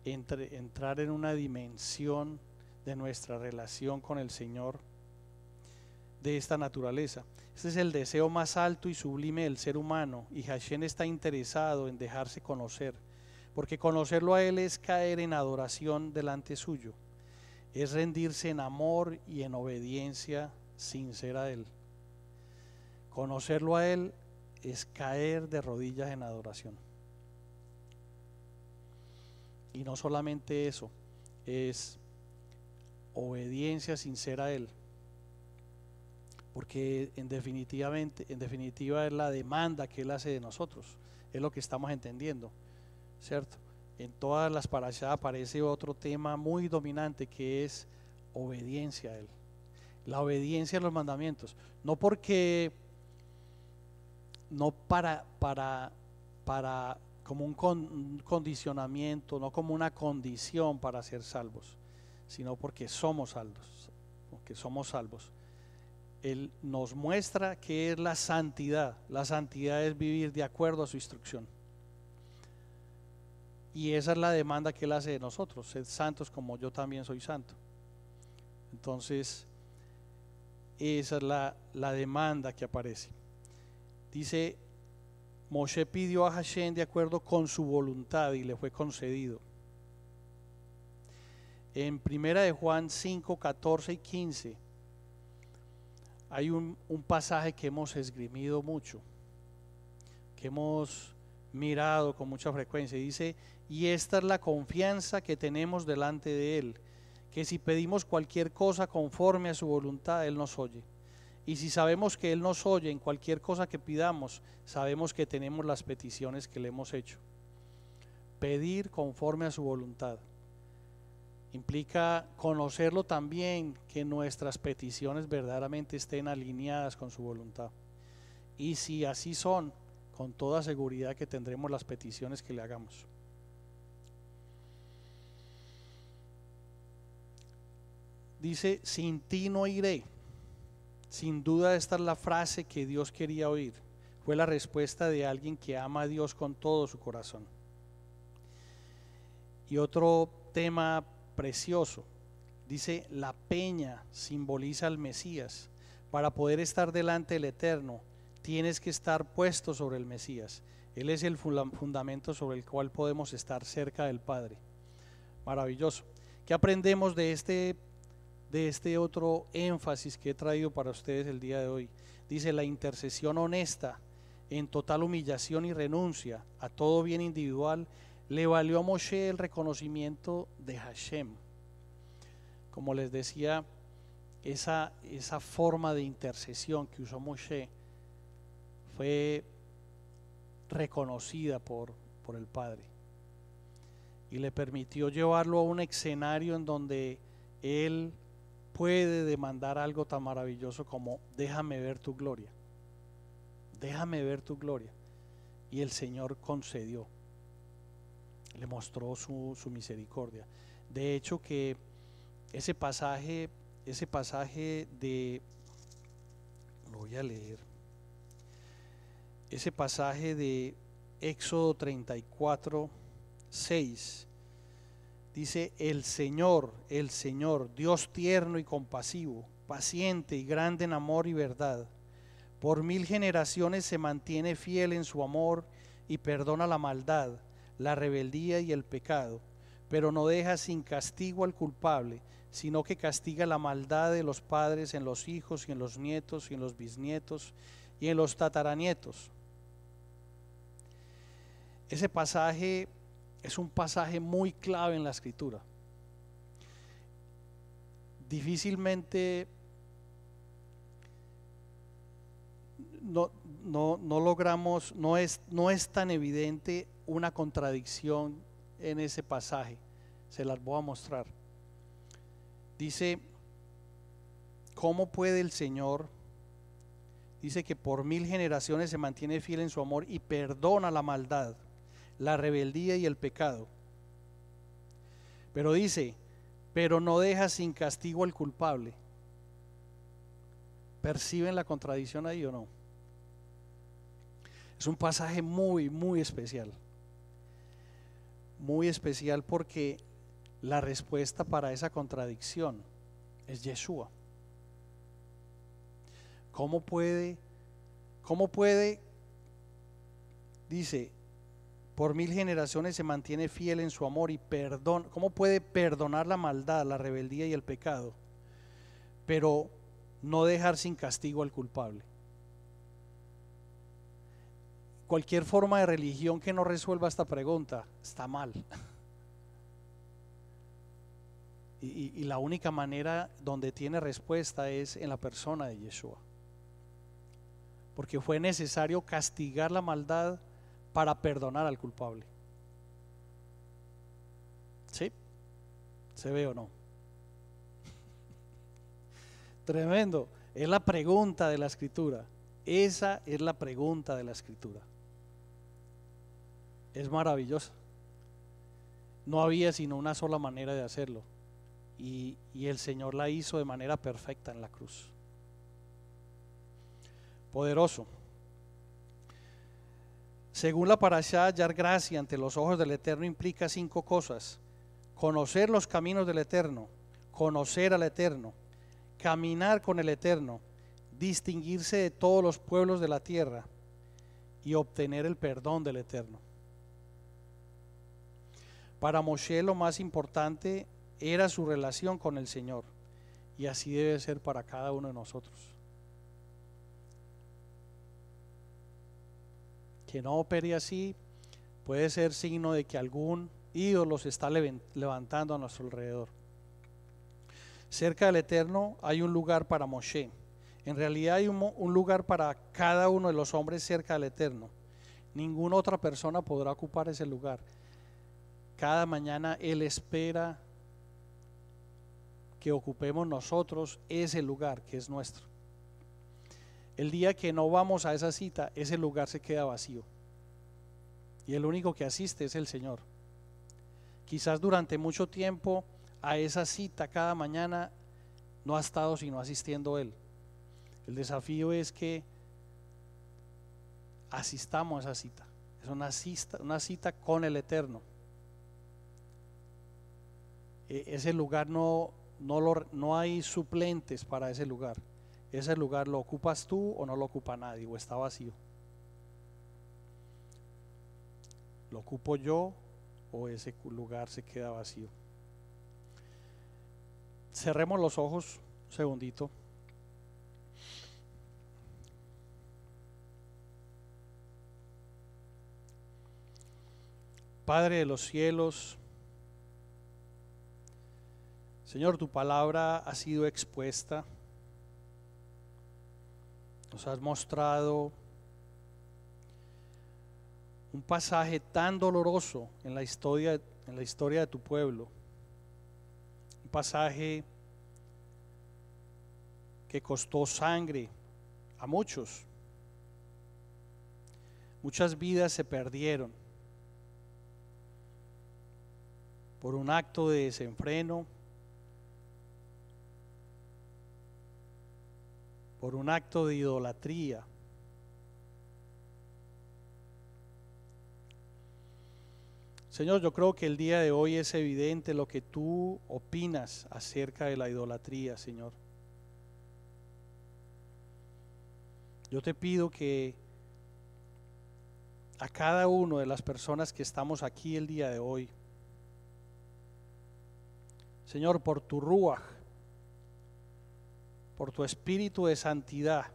entrar en una dimensión de nuestra relación con el Señor de esta naturaleza. Este es el deseo más alto y sublime del ser humano, y Hashem está interesado en dejarse conocer, porque conocerlo a Él es caer en adoración delante suyo, es rendirse en amor y en obediencia sincera a Él. Conocerlo a Él es caer de rodillas en adoración. Y no solamente eso, es obediencia sincera a Él, porque en definitiva es la demanda que Él hace de nosotros, es lo que estamos entendiendo. ¿cierto? En todas las parashá aparece otro tema muy dominante que es obediencia a Él. La obediencia a los mandamientos. No porque, no para como un condicionamiento, no como una condición para ser salvos, sino porque somos salvos, porque somos salvos. Él nos muestra que es la santidad. La santidad es vivir de acuerdo a su instrucción. Y esa es la demanda que Él hace de nosotros: sed santos como yo también soy santo. Entonces, esa es la demanda que aparece. Dice, Moshe pidió a Hashem de acuerdo con su voluntad y le fue concedido. En primera de Juan 5, 14 y 15 hay un pasaje que hemos esgrimido mucho, que hemos mirado con mucha frecuencia. Dice, y esta es la confianza que tenemos delante de Él, que si pedimos cualquier cosa conforme a su voluntad, Él nos oye. Y si sabemos que Él nos oye en cualquier cosa que pidamos, sabemos que tenemos las peticiones que le hemos hecho. Pedir conforme a su voluntad implica conocerlo también, que nuestras peticiones verdaderamente estén alineadas con su voluntad. Y si así son, con toda seguridad que tendremos las peticiones que le hagamos. Dice, sin ti no iré. Sin duda esta es la frase que Dios quería oír. Fue la respuesta de alguien que ama a Dios con todo su corazón. Y otro tema precioso, dice, la peña simboliza al Mesías. Para poder estar delante del Eterno, tienes que estar puesto sobre el Mesías. Él es el fundamento sobre el cual podemos estar cerca del Padre. Maravilloso. ¿Qué aprendemos de este otro énfasis que he traído para ustedes el día de hoy? Dice, la intercesión honesta, en total humillación y renuncia a todo bien individual, le valió a Moshe el reconocimiento de Hashem. Como les decía, esa forma de intercesión que usó Moshe fue reconocida por el Padre, y le permitió llevarlo a un escenario en donde él puede demandar algo tan maravilloso como déjame ver tu gloria, déjame ver tu gloria. Y el Señor concedió, le mostró su misericordia. De hecho, que ese pasaje de, lo voy a leer, ese pasaje de Éxodo 34, 6, dice, el Señor, Dios tierno y compasivo, paciente y grande en amor y verdad, por 1000 generaciones se mantiene fiel en su amor y perdona la maldad, la rebeldía y el pecado, pero no deja sin castigo al culpable, sino que castiga la maldad de los padres en los hijos y en los nietos y en los bisnietos y en los tataranietos. Ese pasaje es un pasaje muy clave en la Escritura. Difícilmente no logramos, no es tan evidente una contradicción en ese pasaje. Se las voy a mostrar. Dice, ¿cómo puede el Señor? Dice que por 1000 generaciones se mantiene fiel en su amor y perdona la maldad, la rebeldía y el pecado. Pero dice, pero no deja sin castigo al culpable. ¿Perciben la contradicción ahí o no? Es un pasaje muy, muy especial. Muy especial porque la respuesta para esa contradicción es Yeshua. ¿Cómo puede? Dice, por 1000 generaciones se mantiene fiel en su amor y perdón. ¿Cómo puede perdonar la maldad, la rebeldía y el pecado, pero no dejar sin castigo al culpable? Cualquier forma de religión que no resuelva esta pregunta está mal. Y la única manera donde tiene respuesta es en la persona de Yeshua, porque fue necesario castigar la maldad para perdonar al culpable. ¿Sí? ¿Se ve o no? Tremendo. Es la pregunta de la Escritura. Esa es la pregunta de la Escritura. Es maravillosa. No había sino una sola manera de hacerlo. Y el Señor la hizo de manera perfecta en la cruz. Poderoso. Según la parashá, hallar gracia ante los ojos del Eterno implica 5 cosas: conocer los caminos del Eterno, conocer al Eterno, caminar con el Eterno, distinguirse de todos los pueblos de la tierra y obtener el perdón del Eterno. Para Moshe lo más importante era su relación con el Señor, y así debe ser para cada uno de nosotros. Que no opere así puede ser signo de que algún ídolo se está levantando a nuestro alrededor. Cerca del Eterno hay un lugar para Moshe. En realidad hay un lugar para cada uno de los hombres cerca del Eterno. Ninguna otra persona podrá ocupar ese lugar. Cada mañana Él espera que ocupemos nosotros ese lugar que es nuestro. El día que no vamos a esa cita, ese lugar se queda vacío. Y el único que asiste es el Señor. Quizás durante mucho tiempo a esa cita cada mañana no ha estado sino asistiendo Él. El desafío es que asistamos a esa cita. Es una cita con el Eterno. Ese lugar no hay suplentes para ese lugar. Ese lugar lo ocupas tú o no lo ocupa nadie, o está vacío. ¿Lo ocupo yo o ese lugar se queda vacío? Cerremos los ojos un segundito. Padre de los cielos, Señor, tu palabra ha sido expuesta. Nos has mostrado un pasaje tan doloroso en la historia de tu pueblo. Un pasaje que costó sangre a muchos. Muchas vidas se perdieron por un acto de desenfreno, por un acto de idolatría. Señor, yo creo que el día de hoy es evidente lo que tú opinas acerca de la idolatría, Señor. Yo te pido que a cada una de las personas que estamos aquí el día de hoy, Señor, por tu ruaj, por tu espíritu de santidad,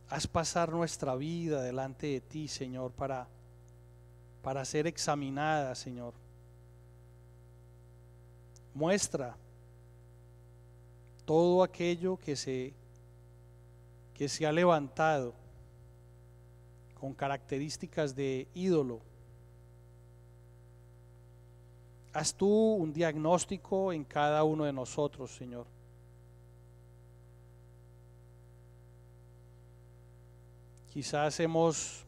haz pasar nuestra vida delante de ti, Señor, para ser examinada, Señor. Muestra todo aquello que se ha levantado con características de ídolo. Haz tú un diagnóstico en cada uno de nosotros, Señor. Quizás hemos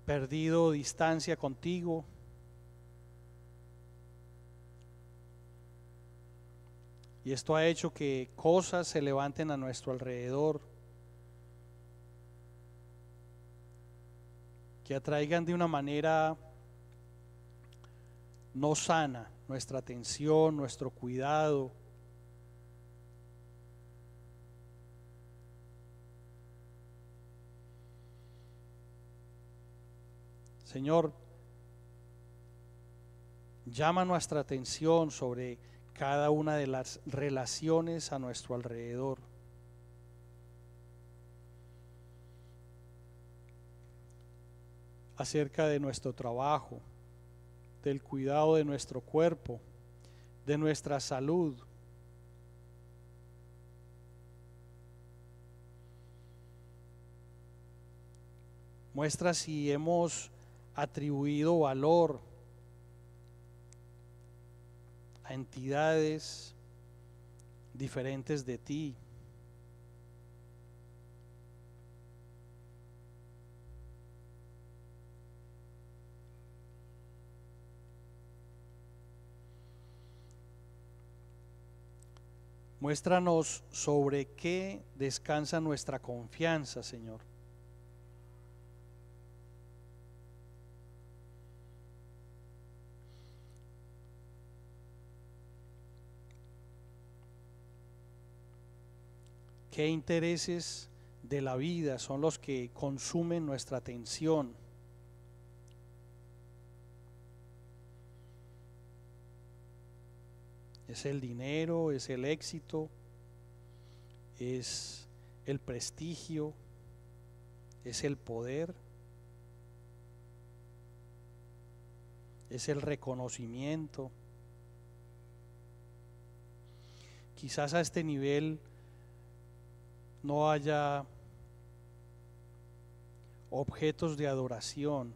perdido distancia contigo. Y esto ha hecho que cosas se levanten a nuestro alrededor, que atraigan de una manera no sana nuestra atención, nuestro cuidado. Señor, llama nuestra atención sobre cada una de las relaciones a nuestro alrededor. Acerca de nuestro trabajo, del cuidado de nuestro cuerpo, de nuestra salud. Muestra si hemos atribuido valor a entidades diferentes de ti. Muéstranos sobre qué descansa nuestra confianza, Señor. ¿Qué intereses de la vida son los que consumen nuestra atención? ¿Es el dinero? ¿Es el éxito? ¿Es el prestigio? ¿Es el poder? ¿Es el reconocimiento? Quizás a este nivel no haya objetos de adoración.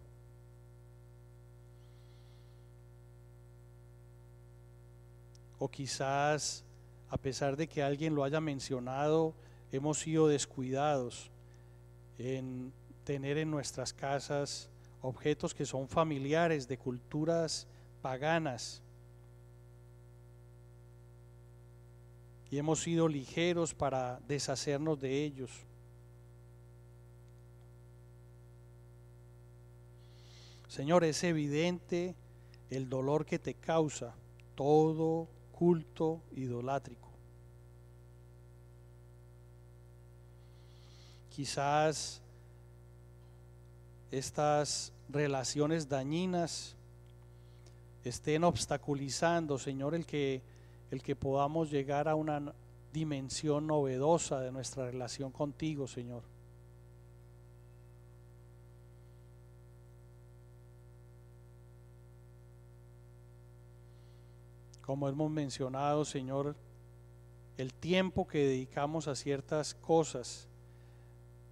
O quizás, a pesar de que alguien lo haya mencionado, hemos sido descuidados en tener en nuestras casas objetos que son familiares de culturas paganas. Y hemos sido ligeros para deshacernos de ellos. Señor, es evidente el dolor que te causa todo culto idolátrico. Quizás estas relaciones dañinas estén obstaculizando, Señor, el que podamos llegar a una dimensión novedosa de nuestra relación contigo, Señor. Como hemos mencionado, Señor, el tiempo que dedicamos a ciertas cosas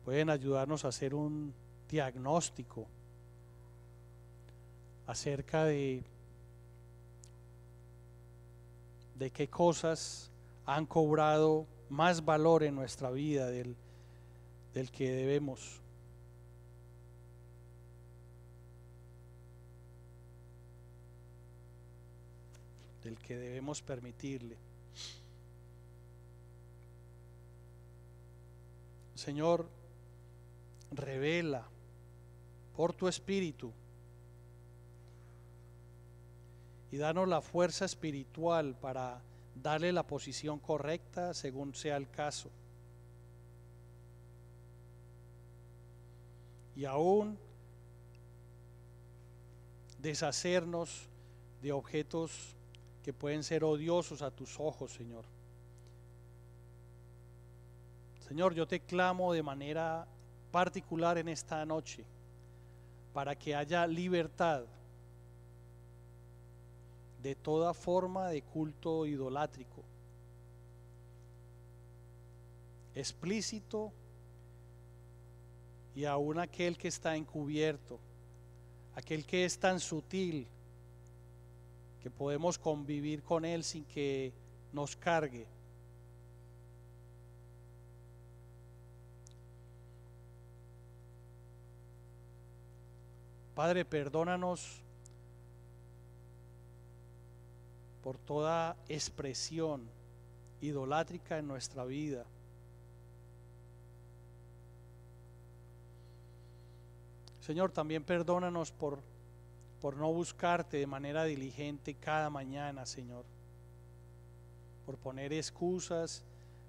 pueden ayudarnos a hacer un diagnóstico acerca de qué cosas han cobrado más valor en nuestra vida del que debemos. Del que debemos permitirle. Señor, revela por tu Espíritu y danos la fuerza espiritual para darle la posición correcta según sea el caso. Y aún deshacernos de objetos que pueden ser odiosos a tus ojos, Señor. Señor, yo te clamo de manera particular en esta noche para que haya libertad de toda forma de culto idolátrico, explícito y aún aquel que está encubierto, aquel que es tan sutil que podemos convivir con él sin que nos cargue. Padre, perdónanos por toda expresión idolátrica en nuestra vida. Señor, también perdónanos por no buscarte de manera diligente cada mañana, Señor. Por poner excusas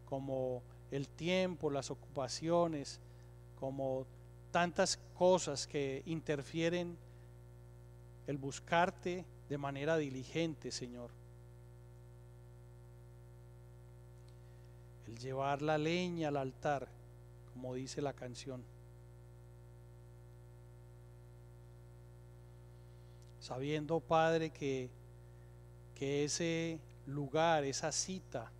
como el tiempo, las ocupaciones, como tantas cosas que interfieren el buscarte de manera diligente, Señor. El llevar la leña al altar, como dice la canción. Sabiendo, Padre, que ese lugar, esa cita,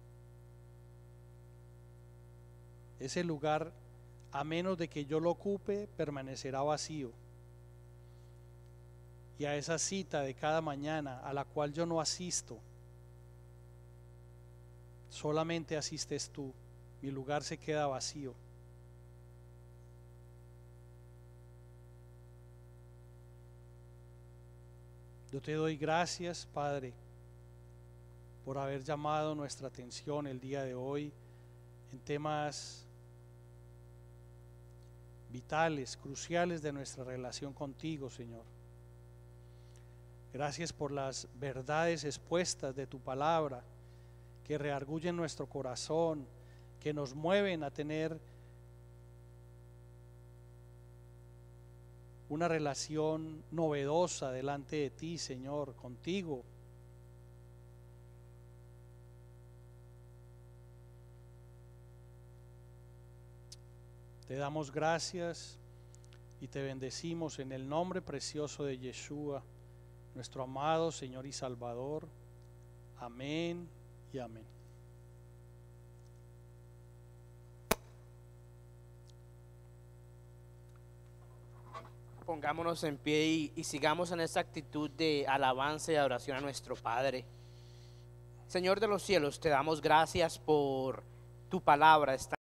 ese lugar a menos de que yo lo ocupe, permanecerá vacío. Y a esa cita de cada mañana a la cual yo no asisto, solamente asistes tú, mi lugar se queda vacío. Yo te doy gracias, Padre, por haber llamado nuestra atención el día de hoy en temas vitales, cruciales de nuestra relación contigo, Señor. Gracias por las verdades expuestas de tu palabra, que reargullen nuestro corazón, que nos mueven a tener una relación novedosa delante de ti, Señor, contigo. Te damos gracias y te bendecimos en el nombre precioso de Yeshua, nuestro amado Señor y Salvador. Amén y amén. Pongámonos en pie y sigamos en esta actitud de alabanza y adoración a nuestro Padre. Señor de los cielos, te damos gracias por tu palabra.